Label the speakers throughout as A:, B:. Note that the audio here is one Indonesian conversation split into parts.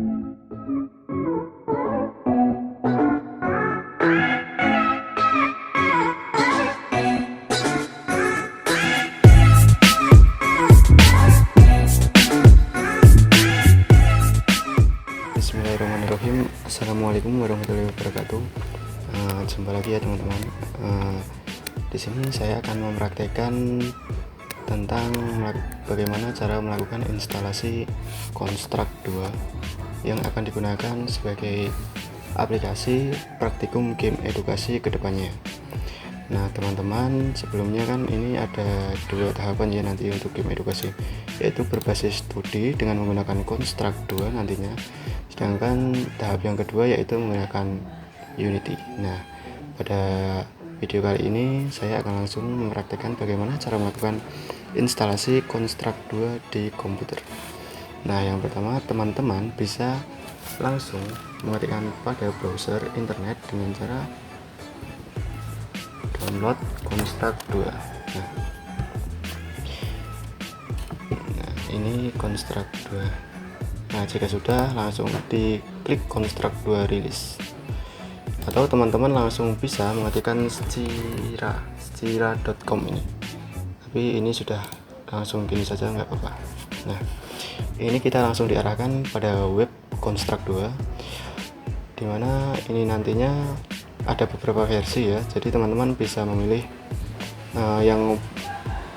A: Bismillahirrahmanirrahim. Assalamualaikum warahmatullahi wabarakatuh. Jumpa lagi ya teman-teman. Di sini saya akan mempraktekkan tentang bagaimana cara melakukan instalasi Construct 2 yang akan digunakan sebagai aplikasi praktikum game edukasi kedepannya. Nah teman-teman, sebelumnya kan ini ada dua tahapan ya nanti untuk game edukasi, yaitu berbasis studi dengan menggunakan Construct 2 nantinya, sedangkan tahap yang kedua yaitu menggunakan Unity. Nah pada video kali ini saya akan langsung mempraktekkan bagaimana cara melakukan instalasi Construct 2 di komputer. Nah yang pertama, teman-teman bisa langsung mengetikkan pada browser internet dengan cara download Construct 2. Nah, ini Construct 2. Nah jika sudah, langsung diklik Construct 2 release, atau teman-teman langsung bisa mengetikkan secira.com ini, tapi ini sudah langsung gini saja nggak apa-apa. Nah ini kita langsung diarahkan pada web Construct 2, dimana ini nantinya ada beberapa versi ya, jadi teman-teman bisa memilih yang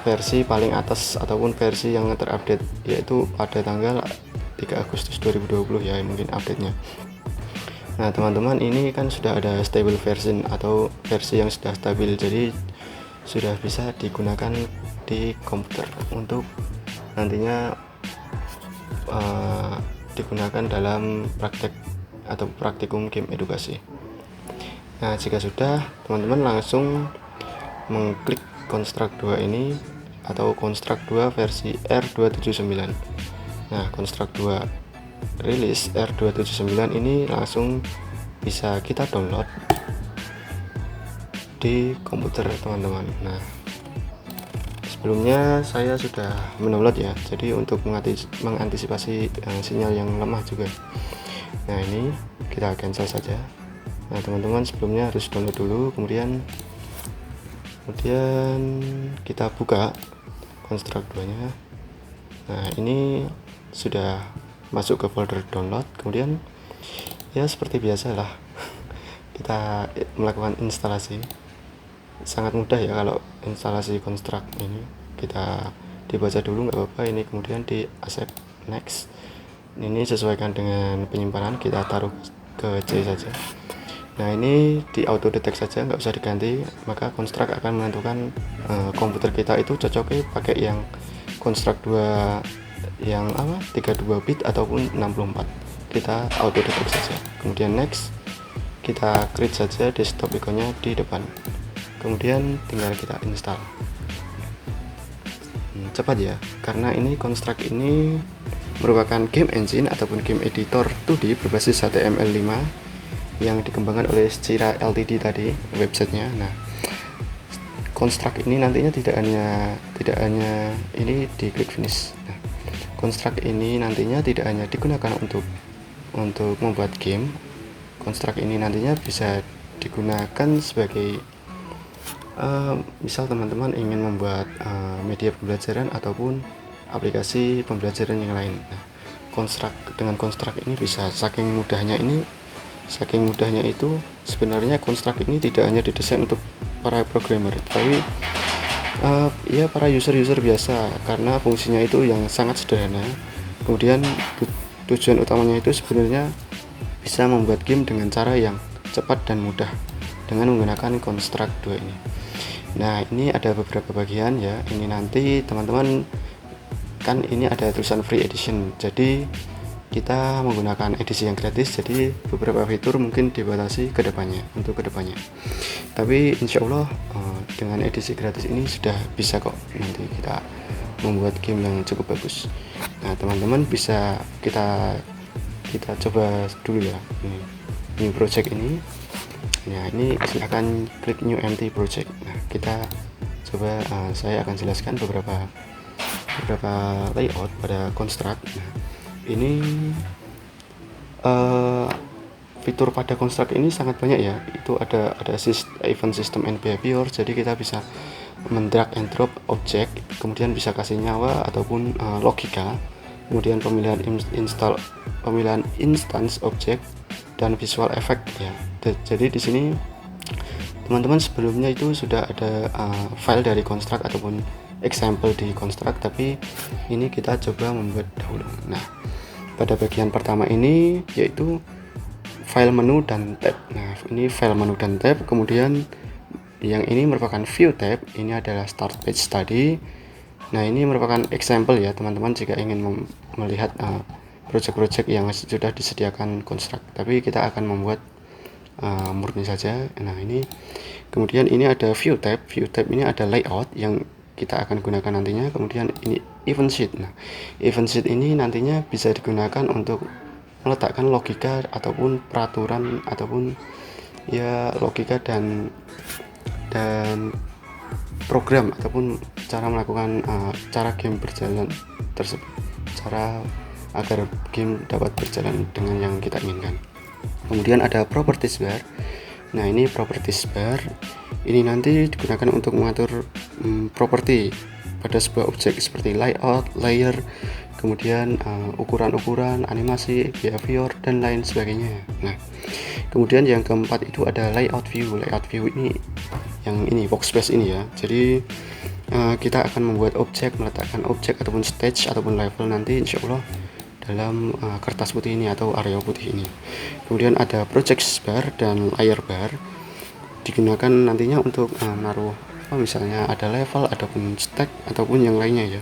A: versi paling atas ataupun versi yang terupdate, yaitu pada tanggal 3 Agustus 2020 ya mungkin update-nya. Nah teman-teman, ini kan sudah ada stable version atau versi yang sudah stabil, jadi sudah bisa digunakan di komputer untuk nantinya digunakan dalam praktek atau praktikum game edukasi. Nah jika sudah, teman-teman langsung mengklik Construct 2 ini atau Construct 2 versi R279. Nah Construct 2 release R279 ini langsung bisa kita download di komputer teman-teman. Nah sebelumnya saya sudah mendownload ya, jadi untuk mengantisipasi sinyal yang lemah juga. Nah ini kita cancel saja. Nah teman-teman, sebelumnya harus download dulu, kemudian kita buka Construct 2 nya. Nah ini sudah masuk ke folder download, kemudian ya seperti biasa lah kita melakukan instalasi. Sangat mudah ya kalau instalasi Construct ini, kita dibaca dulu nggak apa-apa ini, kemudian di accept next. Ini sesuaikan dengan penyimpanan, kita taruh ke C saja. Nah ini di auto detect saja, nggak usah diganti, maka Construct akan menentukan komputer kita itu cocoknya pakai yang Construct 2 yang 32 bit ataupun 64. Kita auto detect saja, kemudian next, kita create saja desktop ikonnya di depan, kemudian tinggal kita install. Cepat ya, karena ini Construct ini merupakan game engine ataupun game editor 2D berbasis HTML5 yang dikembangkan oleh Secira Ltd tadi websitenya. Nah Construct ini nantinya tidak hanya ini di klik finish. Nah, Construct ini nantinya tidak hanya digunakan untuk membuat game. Construct ini nantinya bisa digunakan sebagai misal teman-teman ingin membuat media pembelajaran ataupun aplikasi pembelajaran yang lain. Nah, dengan Construct ini bisa saking mudahnya itu sebenarnya Construct ini tidak hanya didesain untuk para programmer, tapi ya para user biasa, karena fungsinya itu yang sangat sederhana. Kemudian tujuan utamanya itu sebenarnya bisa membuat game dengan cara yang cepat dan mudah dengan menggunakan Construct 2 ini. Nah ini ada beberapa bagian ya, ini nanti teman-teman kan ini ada tulisan free edition, jadi kita menggunakan edisi yang gratis, jadi beberapa fitur mungkin dibatasi untuk kedepannya. Tapi insya Allah dengan edisi gratis ini sudah bisa kok nanti kita membuat game yang cukup bagus. Nah teman-teman bisa kita coba dulu ya new project ini. Nah ini silahkan klik new empty project. Nah kita coba, saya akan jelaskan beberapa layout pada Construct. Nah, ini uh, fitur pada construct ini sangat banyak ya. Itu ada event system and behavior, jadi kita bisa mendrag and drop objek, kemudian bisa kasih nyawa ataupun logika, kemudian pemilihan instance objek dan visual effect ya. Jadi di sini teman-teman sebelumnya itu sudah ada file dari construct ataupun example di construct, tapi ini kita coba membuat dahulu. Nah, pada bagian pertama ini yaitu file menu dan tab. Nah, ini file menu dan tab, kemudian yang ini merupakan view tab, ini adalah start page tadi. Nah, ini merupakan example ya teman-teman jika ingin melihat project-project yang sudah disediakan construct, tapi kita akan membuat murni saja. Nah, ini kemudian ini ada view tab ini ada layout yang kita akan gunakan nantinya. Kemudian ini event sheet. Nah, event sheet ini nantinya bisa digunakan untuk meletakkan logika ataupun peraturan ataupun ya logika dan program ataupun cara melakukan cara game berjalan tersebut, cara agar game dapat berjalan dengan yang kita inginkan. Kemudian ada properties bar. Nah, ini properties bar ini nanti digunakan untuk mengatur properti pada sebuah objek seperti layout, layer, kemudian ukuran-ukuran, animasi, behavior, dan lain sebagainya. Nah, kemudian yang keempat itu ada layout view. Layout view ini yang ini workspace ini ya. Jadi kita akan membuat objek, meletakkan objek ataupun stage ataupun level nanti insya Allah dalam kertas putih ini atau area putih ini. Kemudian ada project bar dan layer bar, digunakan nantinya untuk naruh misalnya ada level ataupun stack ataupun yang lainnya ya.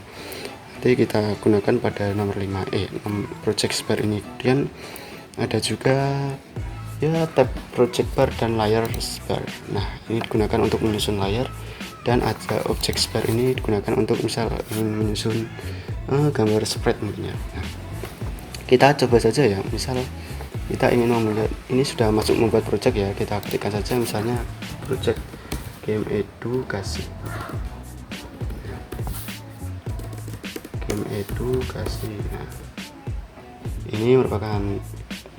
A: Nanti kita gunakan pada nomor 5 project bar ini. Kemudian ada juga ya tab project bar dan layer bar. Nah, ini digunakan untuk menyusun layer, dan ada object bar ini digunakan untuk misal ingin menyusun gambar spread mungkin ya. Nah, kita coba saja ya, misal kita ingin membuat ini sudah masuk membuat project ya, kita ketikkan saja misalnya project game edukasi. Nah, ini merupakan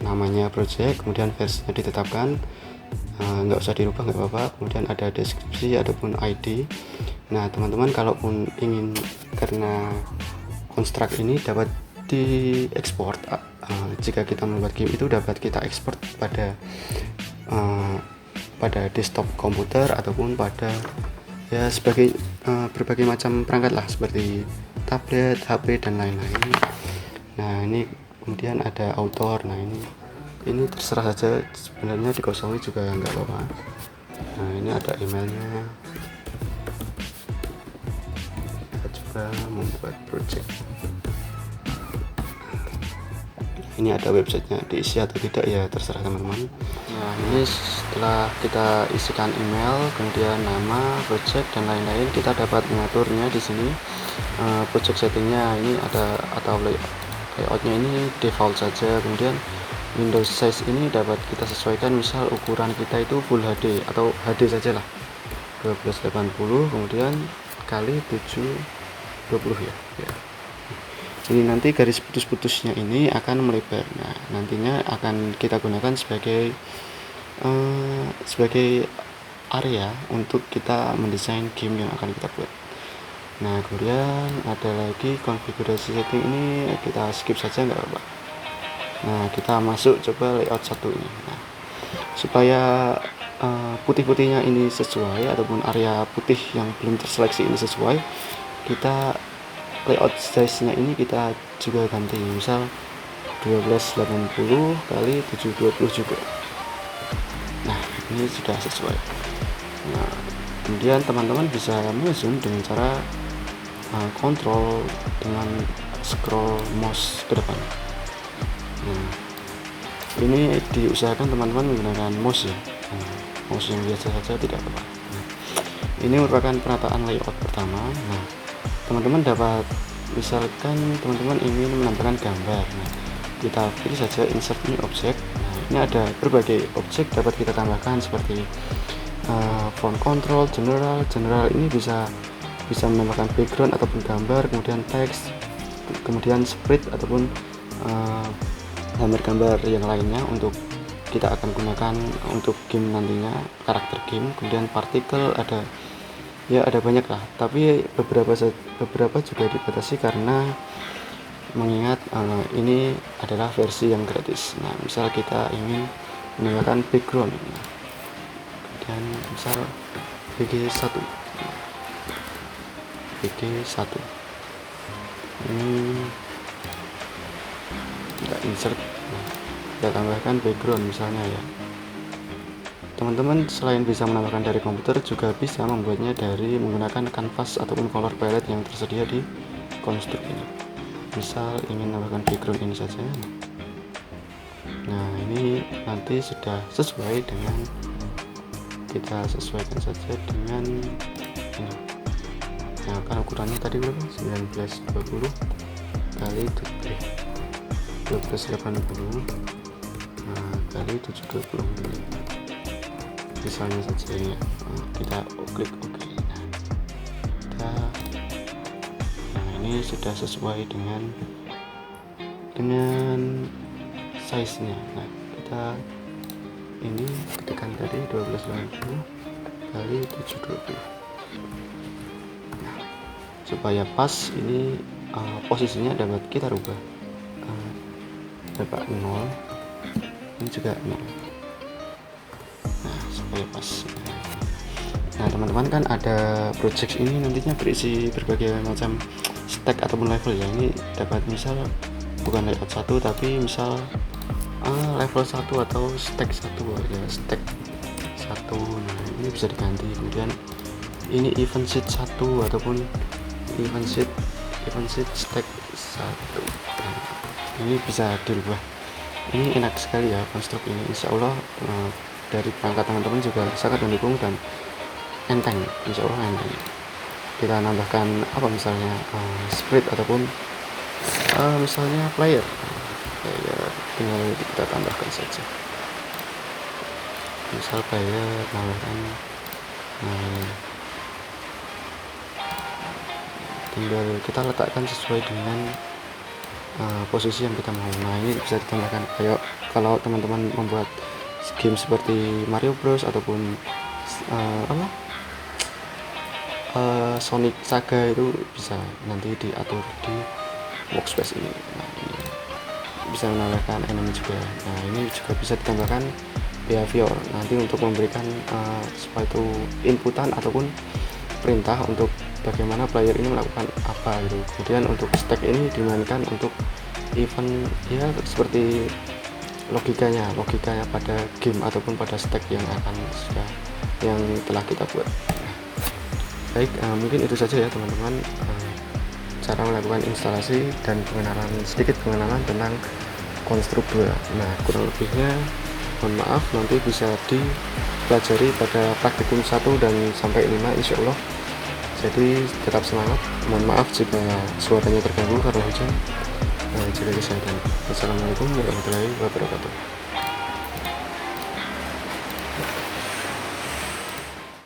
A: namanya project, kemudian versinya ditetapkan, nggak usah dirubah, nggak apa-apa. Kemudian ada deskripsi ataupun ID. Nah, teman-teman kalaupun ingin, karena construct ini dapat diekspor, jika kita membuat game itu dapat kita ekspor pada desktop komputer ataupun pada ya sebagai berbagai macam perangkat lah, seperti tablet, HP, dan lain-lain. Nah, ini kemudian ada author. Nah, ini terserah saja, sebenarnya dikosongi juga nggak apa-apa. Nah, ini ada emailnya. Kita coba membuat project. Ini ada websitenya, diisi atau tidak ya terserah teman-teman. Nah, ini setelah kita isikan email, kemudian nama, project, dan lain-lain, kita dapat mengaturnya di sini. Project settingnya ini ada, atau layoutnya ini default saja. Kemudian Windows size ini dapat kita sesuaikan, misal ukuran kita itu Full HD atau HD saja lah, 1280, kemudian kali 720 ya. Ini nanti garis putus-putusnya ini akan melebar. Nah, nantinya akan kita gunakan sebagai area untuk kita mendesain game yang akan kita buat. Nah, kemudian ada lagi konfigurasi setting, ini kita skip saja nggak apa-apa. Nah, kita masuk coba layout satu ini. Nah, supaya putih-putihnya ini sesuai ataupun area putih yang belum terseleksi ini sesuai, kita layout size-nya ini kita juga ganti, misal 1280 kali 720 juga. Nah, ini sudah sesuai. Nah, kemudian teman-teman bisa menyusun dengan cara kontrol dengan scroll mouse ke depan. Nah, ini diusahakan teman-teman menggunakan mouse ya. Nah, mouse yang biasa saja tidak apa-apa. Nah, ini merupakan penataan layout pertama. Nah, teman-teman dapat, misalkan teman-teman ingin menambahkan gambar. Nah, kita pilih saja insert new object. Nah, ini ada berbagai objek dapat kita tambahkan seperti font control, general ini bisa menambahkan background ataupun gambar, kemudian teks, kemudian spread ataupun gambar-gambar yang lainnya untuk kita akan gunakan untuk game nantinya, karakter game. Kemudian partikel ada banyak lah, tapi beberapa juga dibatasi karena mengingat ini adalah versi yang gratis. Nah, misal kita ingin menambahkan background, kemudian misal BG1 ini kita insert, kita tambahkan background misalnya ya. Teman-teman selain bisa menambahkan dari komputer, juga bisa membuatnya dari menggunakan kanvas ataupun color palette yang tersedia di konstruk ini. Misal ingin menambahkan background ini saja. Nah, ini nanti sudah sesuai dengan, kita sesuaikan saja dengan ini. Nah, kan ukurannya tadi berapa? 1920 kali 1280 kali 720 misalnya saja ini. Kita klik OK. Nah, ini sudah sesuai dengan size nya. Nah, kita ini ketikkan tadi 1280 kali 720. Nah, supaya pas ini posisinya dapat kita rubah, dapat 0, ini juga 0. Nah, supaya pas. Nah, teman-teman kan ada project ini nantinya berisi berbagai macam stack ataupun level ya. Ini dapat misal bukan layout 1 tapi misal level 1 atau stack 1 ya, stack 1. Nah, ini bisa diganti. Kemudian ini event sheet 1 ataupun event sheet stack 1. Nah, ini bisa dirubah. Ini enak sekali ya konstruk ini. Insya Allah dari perangkat teman-teman juga sangat mendukung dan enteng. Insya Allah enteng. Kita nambahkan apa misalnya script ataupun misalnya player, tinggal kita tambahkan saja. Misal player tambahkan, tinggal kita letakkan sesuai dengan posisi yang kita mau. Nah, ini bisa ditambahkan kayak kalau teman-teman membuat game seperti Mario Bros ataupun Sonic Saga, itu bisa nanti diatur di workspace ini. Nah, ini bisa menambahkan enemy juga. Nah, ini juga bisa ditambahkan behavior nanti untuk memberikan supaya itu inputan ataupun perintah untuk bagaimana player ini melakukan apa gitu. Kemudian untuk stack ini dimainkan untuk event ya, seperti logikanya pada game ataupun pada stack yang telah kita buat. Baik, mungkin itu saja ya teman-teman, cara melakukan instalasi dan sedikit pengenalan tentang konstruk 2. Nah, kurang lebihnya mohon maaf, nanti bisa dipelajari pada praktikum 1 dan sampai 5 insya Allah. Jadi tetap semangat. Mohon maaf jika suaranya terganggu karena hujan. Jaga kesehatan. Wassalamualaikum warahmatullahi wabarakatuh.